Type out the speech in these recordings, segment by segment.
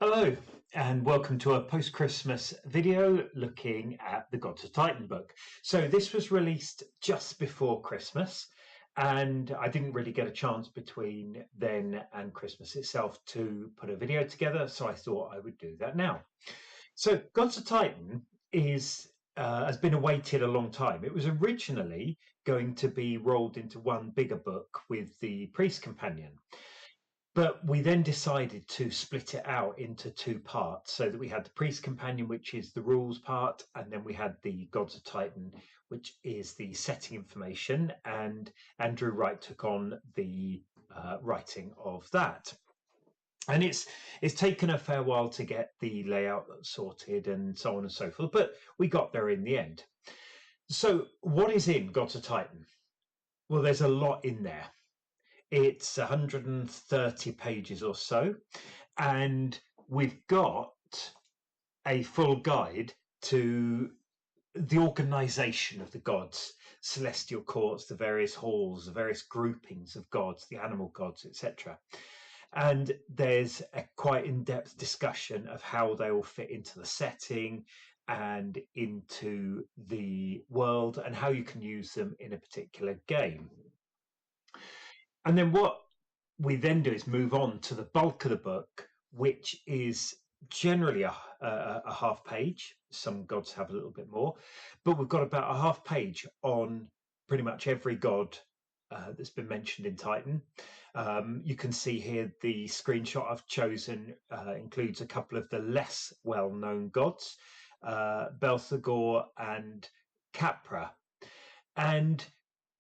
Hello and welcome to a post-Christmas video looking at the Gods of Titan book. So this was released just before Christmas and I didn't really get a chance between then and Christmas itself to put a video together, so I thought I would do that now. So Gods of Titan has been awaited a long time. It was originally going to be rolled into one bigger book with the Priest Companion. But we then decided to split it out into two parts so that we had the Priest Companion, which is the rules part, and then we had the Gods of Titan, which is the setting information. And Andrew Wright took on the writing of that. And it's taken a fair while to get the layout sorted and so on and so forth, but we got there in the end. So what is in Gods of Titan? Well, there's a lot in there. It's 130 pages or so, and we've got a full guide to the organisation of the gods, celestial courts, the various halls, the various groupings of gods, the animal gods, etc. And there's a quite in-depth discussion of how they all fit into the setting and into the world and how you can use them in a particular game. And then what we then do is move on to the bulk of the book, which is generally a half page. Some gods have a little bit more, but we've got about a half page on pretty much every god that's been mentioned in Titan. You can see here the screenshot I've chosen includes a couple of the less well-known gods, Belphegor and Capra. And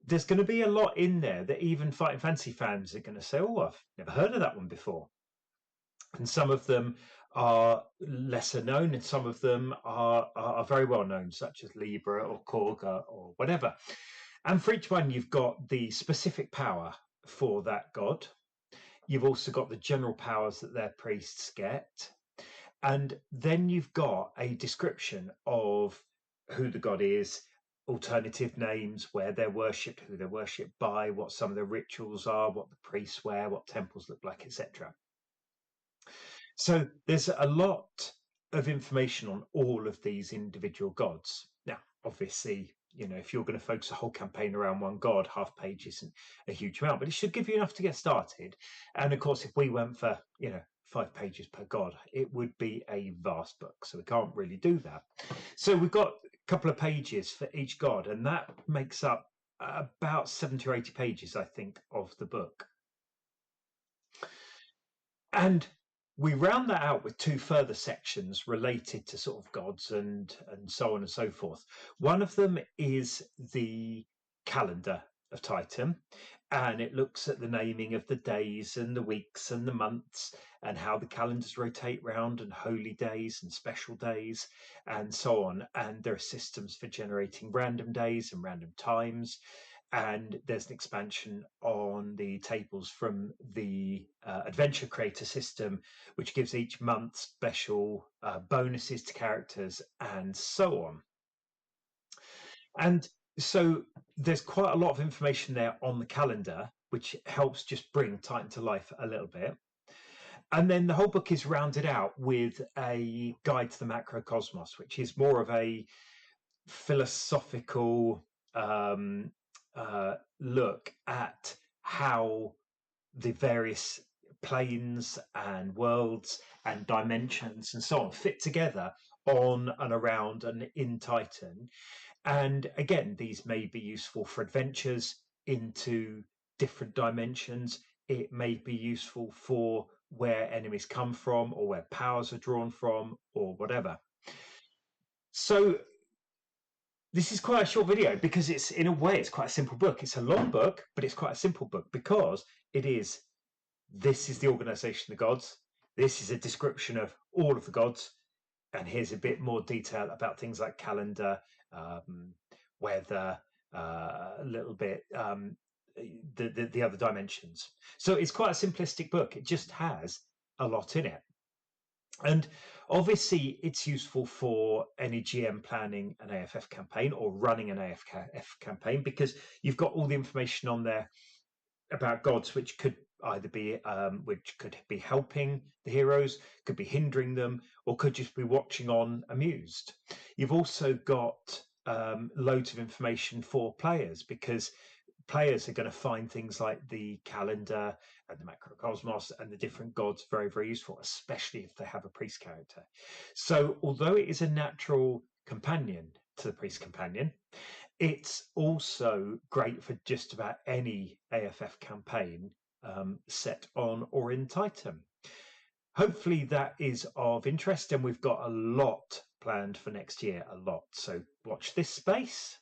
there's going to be a lot in there that even Fighting Fantasy fans are going to say, oh, I've never heard of that one before. And some of them are lesser known and some of them are very well known, such as Libra or Korga or whatever. And for each one, you've got the specific power for that god. You've also got the general powers that their priests get. And then you've got a description of who the god is, alternative names, where they're worshipped, who they're worshipped by, what some of the rituals are, what the priests wear, what temples look like, etc. So there's a lot of information on all of these individual gods. Now, obviously, if you're going to focus a whole campaign around one god, half page isn't a huge amount, but it should give you enough to get started. And of course, if we went for, 5 pages per god, it would be a vast book. So we can't really do that. So we've got a couple of pages for each god, and that makes up about 70 or 80 pages, I think, of the book. And we round that out with two further sections related to sort of gods and so on and so forth. One of them is the calendar of Titan, and it looks at the naming of the days and the weeks and the months and how the calendars rotate round and holy days and special days and so on. And there are systems for generating random days and random times. And there's an expansion on the tables from the Adventure Creator system, which gives each month special bonuses to characters and so on. And so there's quite a lot of information there on the calendar, which helps just bring Titan to life a little bit. And then the whole book is rounded out with a guide to the macrocosmos, which is more of a philosophical look at how the various planes and worlds and dimensions and so on fit together on and around and in Titan. And again, these may be useful for adventures into different dimensions. It may be useful for where enemies come from or where powers are drawn from or whatever. So this is quite a short video because it's, in a way, it's quite a simple book. It's a long book, but it's quite a simple book because this is the organisation of the gods. This is a description of all of the gods. And here's a bit more detail about things like calendar, weather, a little bit, the other dimensions. So it's quite a simplistic book. It just has a lot in it. And obviously, it's useful for any GM planning an AFF campaign or running an AFF campaign because you've got all the information on there about gods, which could either be which could be helping the heroes, could be hindering them, or could just be watching on amused. You've also got loads of information for players, because players are going to find things like the calendar and the macrocosmos and the different gods very, very useful, especially if they have a priest character. So although it is a natural companion to the priest companion, it's also great for just about any AFF campaign set on or in Titan. Hopefully that is of interest, and we've got a lot planned for next year, a lot. So watch this space.